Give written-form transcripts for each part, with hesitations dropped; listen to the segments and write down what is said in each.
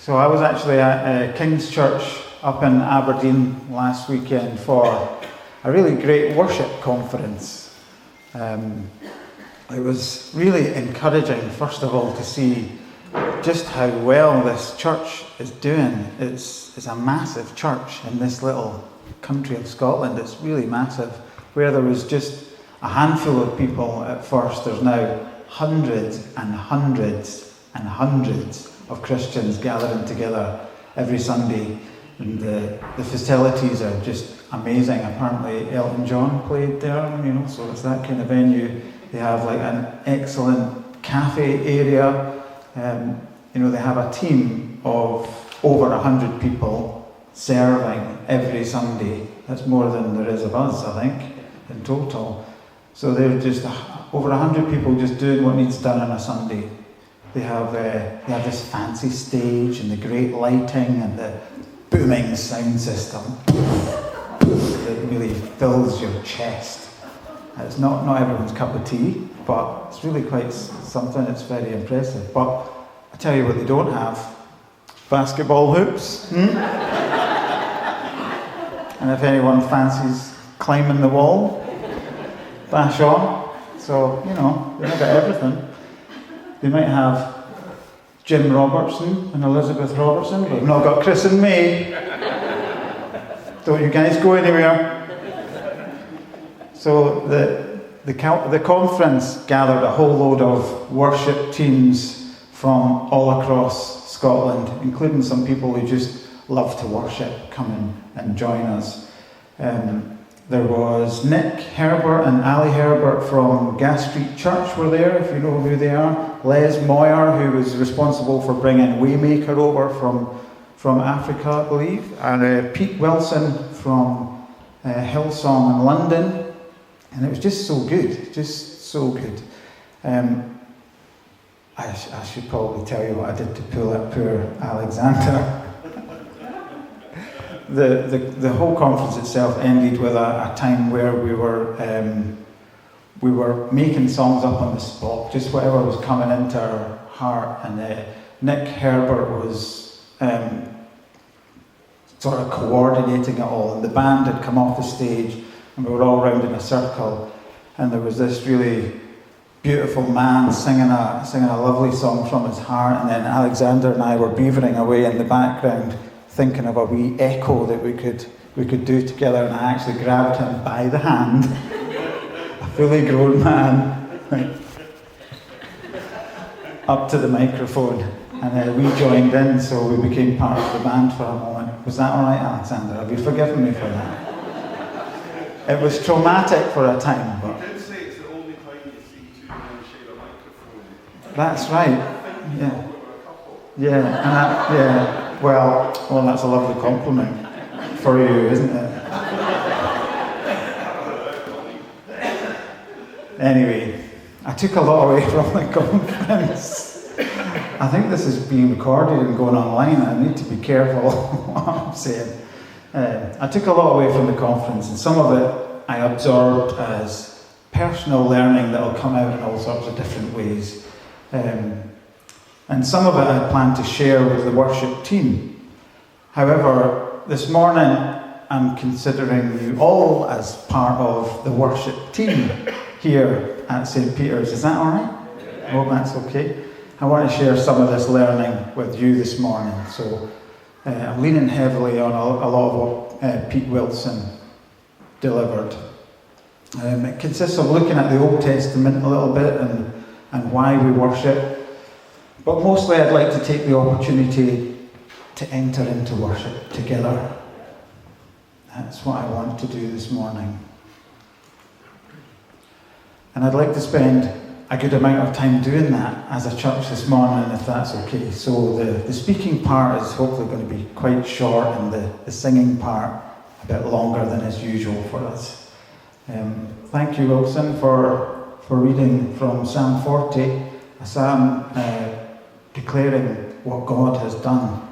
So I was actually at King's Church up in Aberdeen last weekend for a really great worship conference. It was really encouraging, first of all, to see just how well this church is doing. It's a massive church in this little country of Scotland. It's really massive. Where there was just a handful of people at first, there's now hundreds and hundreds and hundreds of Christians gathering together every Sunday. And the facilities are just amazing. Apparently Elton John played there, so it's that kind of venue. They have like an excellent cafe area. They have a team of over 100 people serving every Sunday. That's more than there is of us, I think, in total. So they're just over 100 people just doing what needs done on a Sunday. They have this fancy stage and the great lighting and the booming sound system that really fills your chest. It's not everyone's cup of tea, but it's really quite something. It's very impressive. But I tell you what they don't have: basketball hoops. And if anyone fancies climbing the wall, bash on. So, they have got everything. They might have Jim Robertson and Elizabeth Robertson, but they've not got Chris and May. Don't you guys go anywhere. So the conference gathered a whole load of worship teams from all across Scotland, including some people who just love to worship, come in and join us. There was Nick Herbert and Ali Herbert from Gas Street Church were there, if you know who they are. Les Moyer, who was responsible for bringing Waymaker over from Africa, I believe. And Pete Wilson from Hillsong in London. And it was just so good, I should probably tell you what I did to pull up poor Alexander. The whole conference itself ended with a time where we were making songs up on the spot, just whatever was coming into our heart. And Nick Herbert was sort of coordinating it all. And the band had come off the stage, and we were all round in a circle. And there was this really beautiful man singing a lovely song from his heart. And then Alexander and I were beavering away in the background, thinking of a wee echo that we could do together, and I actually grabbed him by the hand, a fully grown man, up to the microphone, and we joined in, so we became part of the band for a moment. Was that all right, Alexander? Have you forgiven me for that? It was traumatic for a time, but... You did say it's the only time you see two men share a microphone. That's right, yeah. Yeah, Well, that's a lovely compliment for you, isn't it? Anyway, I took a lot away from the conference. I think this is being recorded and going online. I need to be careful what I'm saying. I took a lot away from the conference, and some of it I absorbed as personal learning that will come out in all sorts of different ways. And some of it I plan to share with the worship team. However, this morning I'm considering you all as part of the worship team here at St. Peter's. Is that all right? I hope that's okay. I want to share some of this learning with you this morning. So I'm leaning heavily on a lot of what Pete Wilson delivered. It consists of looking at the Old Testament a little bit and why we worship. But mostly I'd like to take the opportunity to enter into worship together. That's what I want to do this morning. And I'd like to spend a good amount of time doing that as a church this morning, if that's okay. So the speaking part is hopefully going to be quite short, and the singing part a bit longer than is usual for us. Thank you, Wilson, for reading from Psalm 40, a psalm declaring what God has done.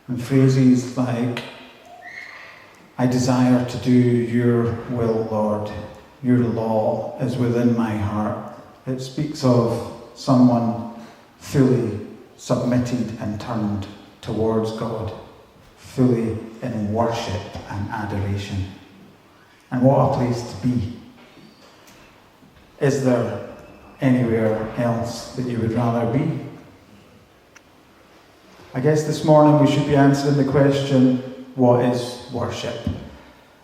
And phrases like, I desire to do your will, Lord. Your law is within my heart. It speaks of someone fully submitted and turned towards God, fully in worship and adoration. And what a place to be. Is there anywhere else that you would rather be? I guess this morning we should be answering the question, what is worship?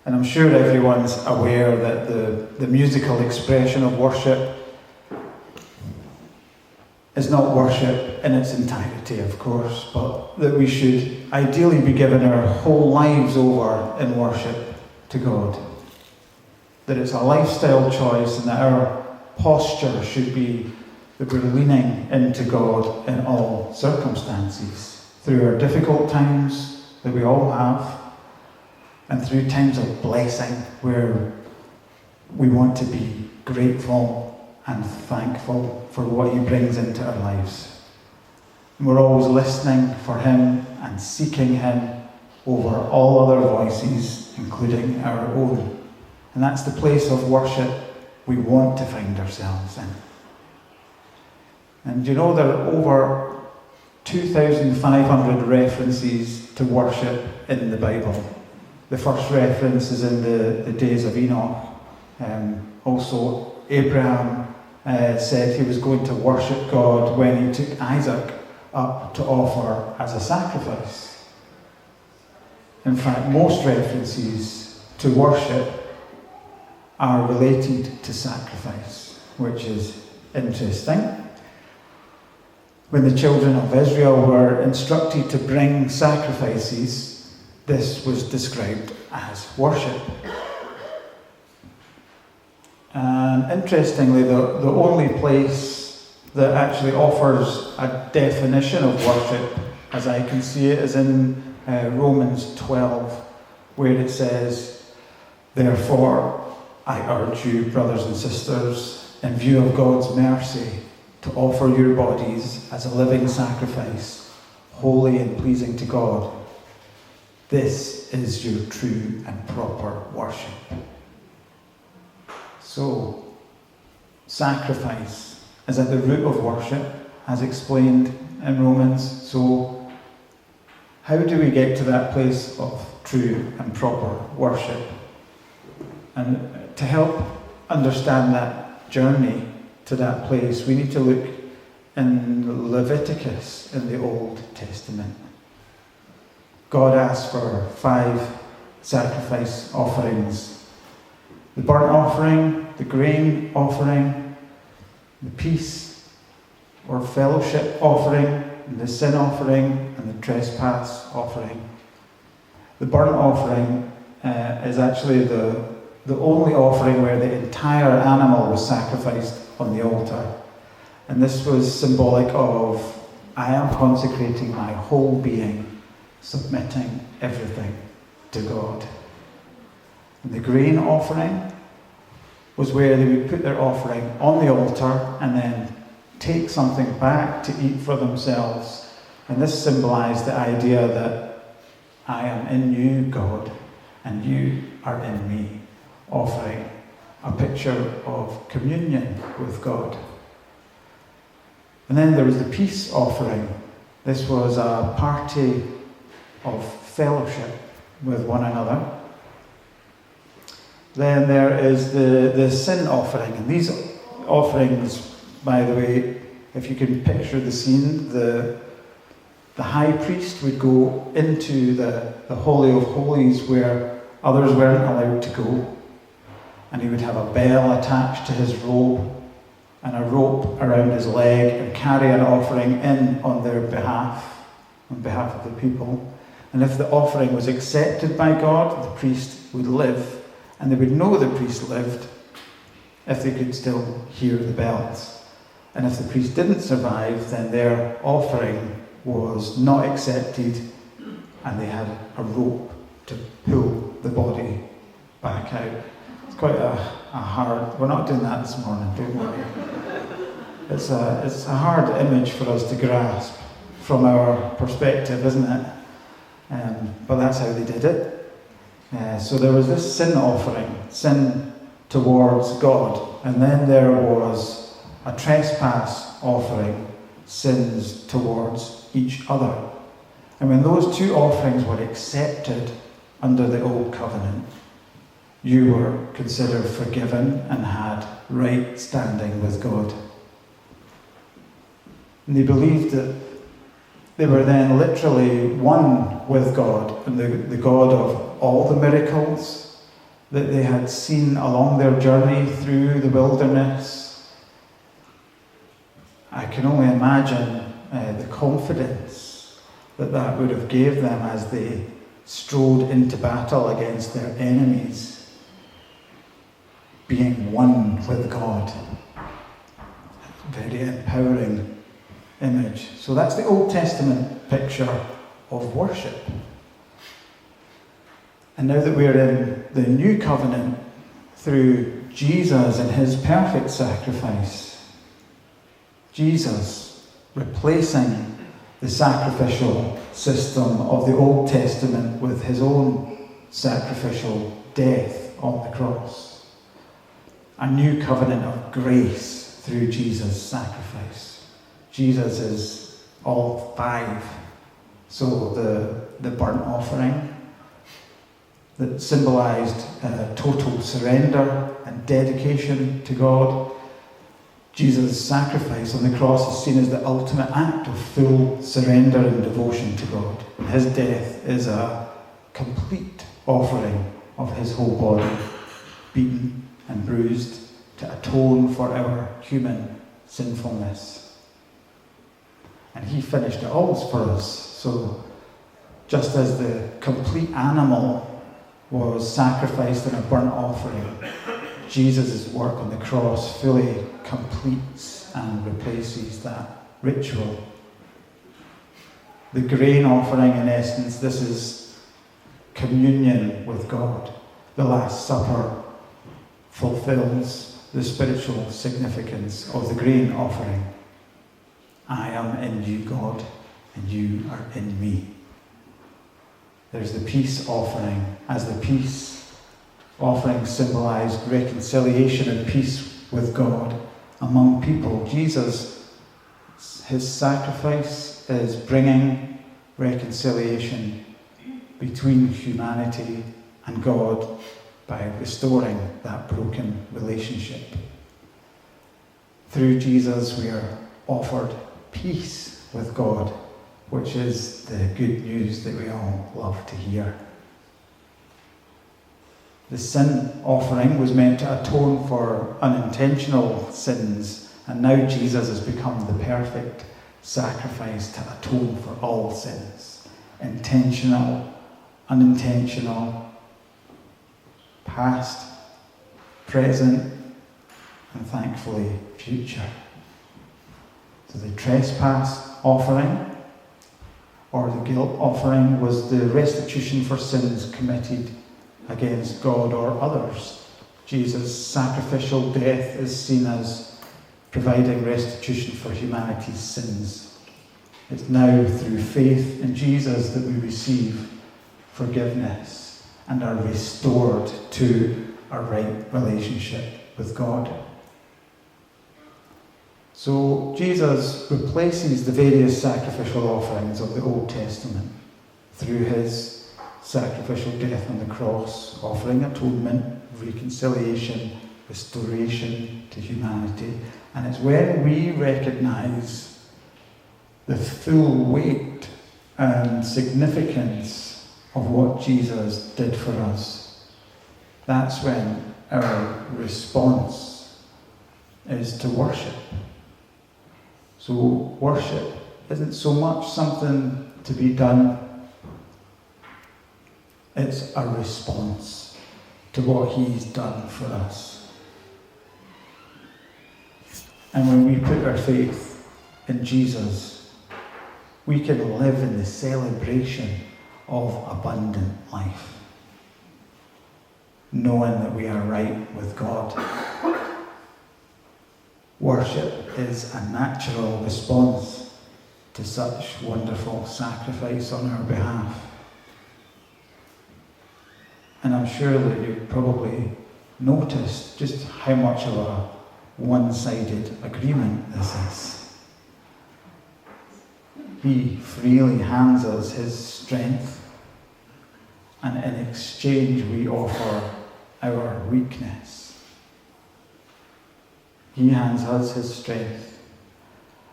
And I'm sure everyone's aware that the musical expression of worship is not worship in its entirety, of course, but that we should ideally be giving our whole lives over in worship to God. That it's a lifestyle choice and that our posture should be that we're leaning into God in all circumstances, through our difficult times that we all have, and through times of blessing where we want to be grateful and thankful for what He brings into our lives. And we're always listening for Him and seeking Him over all other voices, including our own. And that's the place of worship we want to find ourselves in. And you know, there are over 2,500 references to worship in the Bible. The first reference is in the days of Enoch. Also, Abraham said he was going to worship God when he took Isaac up to offer as a sacrifice. In fact, most references to worship are related to sacrifice, which is interesting. When the children of Israel were instructed to bring sacrifices, this was described as worship. And interestingly, the only place that actually offers a definition of worship, as I can see it, is in Romans 12, where it says, "Therefore, I urge you, brothers and sisters, in view of God's mercy, to offer your bodies as a living sacrifice, holy and pleasing to God. This is your true and proper worship." So, sacrifice is at the root of worship, as explained in Romans. So, how do we get to that place of true and proper worship? And to help understand that journey to that place, we need to look in Leviticus in the Old Testament. God asked for 5 sacrifice offerings: the burnt offering, the grain offering, the peace or fellowship offering, the sin offering, and the trespass offering. The burnt offering is actually the only offering where the entire animal was sacrificed on the altar. And this was symbolic of, I am consecrating my whole being, submitting everything to God. And the grain offering was where they would put their offering on the altar and then take something back to eat for themselves. And this symbolized the idea that I am in you, God, and you are in me, offering a picture of communion with God. And then there was the peace offering. This was a party of fellowship with one another. Then there is the sin offering. And these offerings, by the way, if you can picture the scene, the high priest would go into the Holy of Holies where others weren't allowed to go. And he would have a bell attached to his robe and a rope around his leg and carry an offering in on their behalf, on behalf of the people. And if the offering was accepted by God, the priest would live. And they would know the priest lived if they could still hear the bells. And if the priest didn't survive, then their offering was not accepted and they had a rope to pull the body back out. It's quite a hard... We're not doing that this morning, don't worry. It's a hard image for us to grasp from our perspective, isn't it? But that's how they did it. So there was this sin offering, sin towards God. And then there was a trespass offering, sins towards each other. And when those two offerings were accepted under the old covenant, you were considered forgiven and had right standing with God. And they believed that they were then literally one with God, and the God of all the miracles that they had seen along their journey through the wilderness. I can only imagine the confidence that would have gave them as they strode into battle against their enemies, being one with God. Very empowering image. So that's the Old Testament picture of worship. And now that we're in the New Covenant through Jesus and his perfect sacrifice, Jesus replacing the sacrificial system of the Old Testament with his own sacrificial death on the cross. A new covenant of grace through Jesus' sacrifice. Jesus is all five. So the burnt offering that symbolized total surrender and dedication to God. Jesus' sacrifice on the cross is seen as the ultimate act of full surrender and devotion to God. And his death is a complete offering of his whole body, beaten and bruised, to atone for our human sinfulness. And he finished it all for us. So just as the complete animal was sacrificed in a burnt offering, Jesus' work on the cross fully completes and replaces that ritual. The grain offering, in essence, this is communion with God. The Last Supper fulfills the spiritual significance of the grain offering. I am in you, God, and you are in me. There's the peace offering, as the peace offering symbolized reconciliation and peace with God among people. Jesus, his sacrifice is bringing reconciliation between humanity and God by restoring that broken relationship. Through Jesus, we are offered peace with God, which is the good news that we all love to hear. The sin offering was meant to atone for unintentional sins, and now Jesus has become the perfect sacrifice to atone for all sins. Intentional, unintentional, past, present, and thankfully future. So the trespass offering, or the guilt offering, was the restitution for sins committed against God or others. Jesus' sacrificial death is seen as providing restitution for humanity's sins. It's now through faith in Jesus that we receive forgiveness and are restored to a right relationship with God. So Jesus replaces the various sacrificial offerings of the Old Testament through his sacrificial death on the cross, offering atonement, reconciliation, restoration to humanity. And it's when we recognize the full weight and significance of what Jesus did for us, that's when our response is to worship. So worship isn't so much something to be done, it's a response to what he's done for us. And when we put our faith in Jesus, we can live in the celebration of abundant life, knowing that we are right with God. Worship is a natural response to such wonderful sacrifice on our behalf. And I'm sure that you've probably noticed just how much of a one-sided agreement this is. He freely hands us his strength, and in exchange we offer our weakness. He hands us his strength,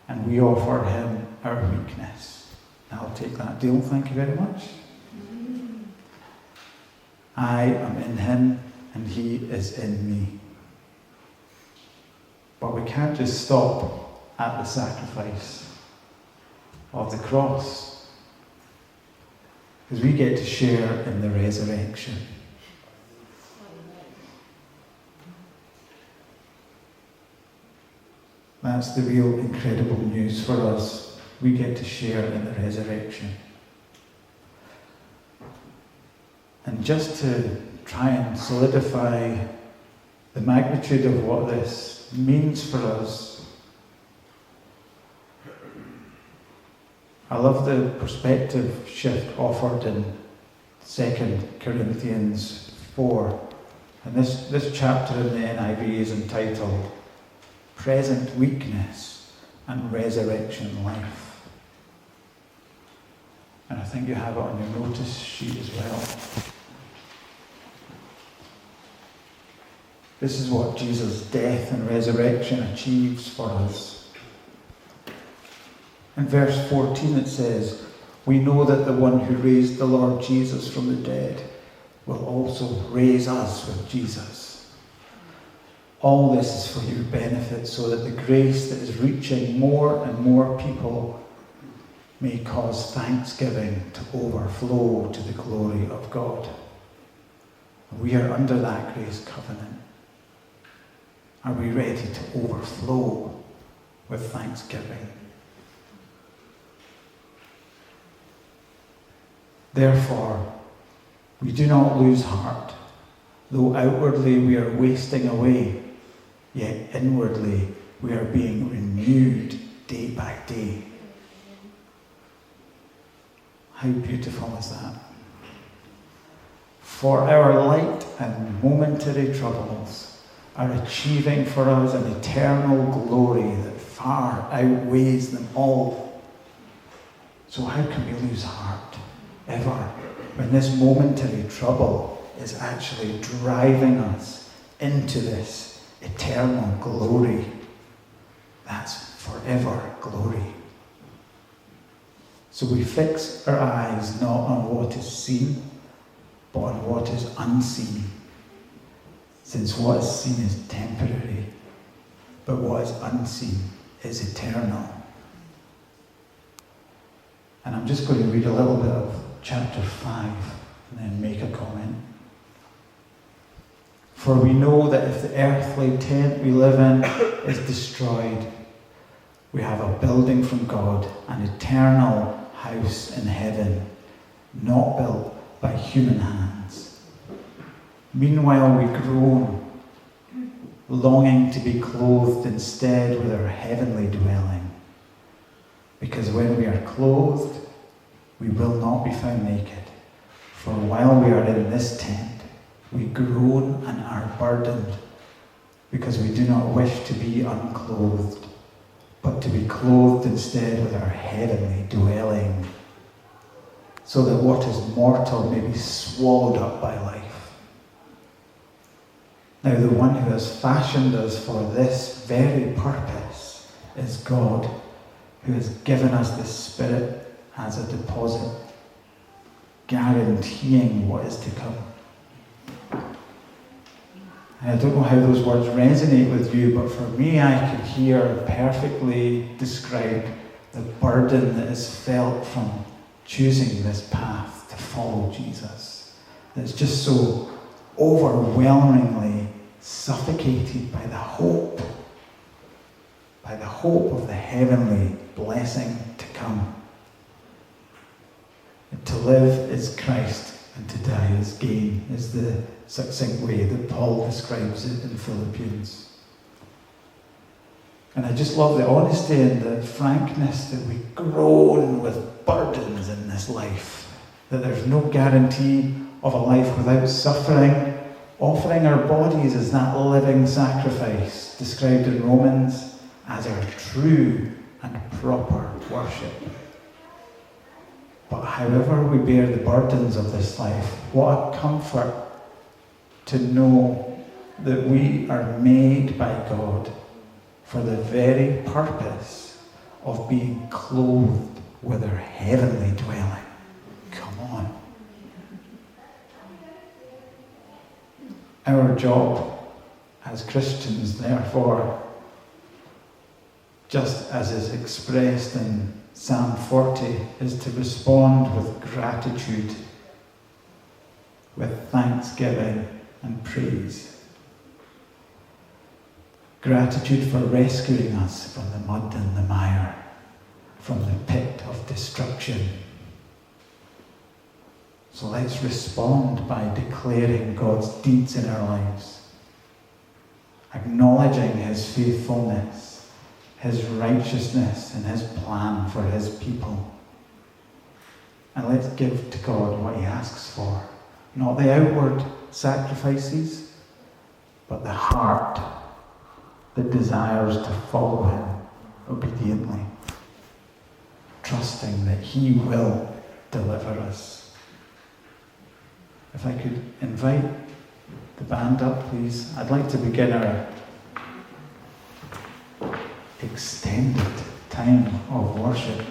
and we offer him our weakness. I'll take that deal, thank you very much. I am in him, and he is in me. But we can't just stop at the sacrifice of the cross, because we get to share in the resurrection. That's the real incredible news for us. We get to share in the resurrection. And just to try and solidify the magnitude of what this means for us, I love the perspective shift offered in 2 Corinthians 4. And this chapter in the NIV is entitled Present Weakness and Resurrection Life. And I think you have it on your notice sheet as well. This is what Jesus' death and resurrection achieves for us. In verse 14 it says, "We know that the one who raised the Lord Jesus from the dead will also raise us with Jesus." All this is for your benefit, so that the grace that is reaching more and more people may cause thanksgiving to overflow to the glory of God. We are under that grace covenant. Are we ready to overflow with thanksgiving? Therefore, we do not lose heart. Though outwardly we are wasting away, yet inwardly we are being renewed day by day. How beautiful is that? For our light and momentary troubles are achieving for us an eternal glory that far outweighs them all. So how can we lose heart ever when this momentary trouble is actually driving us into this eternal glory? That's forever glory. So we fix our eyes not on what is seen, but on what is unseen. Since what is seen is temporary, but what is unseen is eternal. And I'm just going to read a little bit of chapter 5 and then make a comment. For we know that if the earthly tent we live in is destroyed, we have a building from God, an eternal house in heaven, not built by human hands. Meanwhile we groan, longing to be clothed instead with our heavenly dwelling. Because when we are clothed, we will not be found naked. For while we are in this tent, we groan and are burdened, because we do not wish to be unclothed, but to be clothed instead with our heavenly dwelling, so that what is mortal may be swallowed up by life. Now the one who has fashioned us for this very purpose is God, who has given us the Spirit as a deposit, guaranteeing what is to come. And I don't know how those words resonate with you, but for me I could hear perfectly described the burden that is felt from choosing this path to follow Jesus. It's just so overwhelmingly suffocated by the hope of the heavenly blessing to come. And to live is Christ and to die is gain, is the succinct way that Paul describes it in Philippians. And I just love the honesty and the frankness that we groan with burdens in this life, that there's no guarantee of a life without suffering, offering our bodies as that living sacrifice described in Romans as our true and proper worship. But however we bear the burdens of this life, what a comfort to know that we are made by God for the very purpose of being clothed with our heavenly dwelling. Come on. Our job as Christians, therefore, just as is expressed in Psalm 40, is to respond with gratitude, with thanksgiving and praise. Gratitude for rescuing us from the mud and the mire, from the pit of destruction. So let's respond by declaring God's deeds in our lives, acknowledging His faithfulness, His righteousness, and His plan for His people. And let's give to God what He asks for. Not the outward sacrifices, but the heart that desires to follow Him obediently, trusting that He will deliver us. If I could invite the band up, please. I'd like to begin our extended time of worship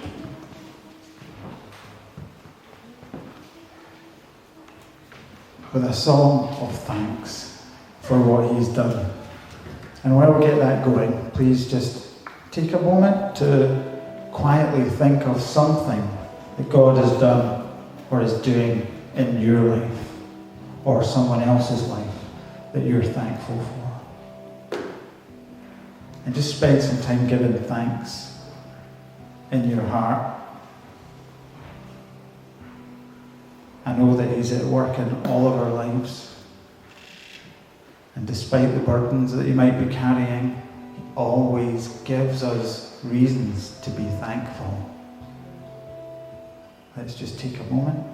with a song of thanks for what He's done. And while we get that going, please just take a moment to quietly think of something that God has done or is doing in your life or someone else's life that you're thankful for. And just spend some time giving thanks in your heart. I know that He's at work in all of our lives. And despite the burdens that He might be carrying, He always gives us reasons to be thankful. Let's just take a moment.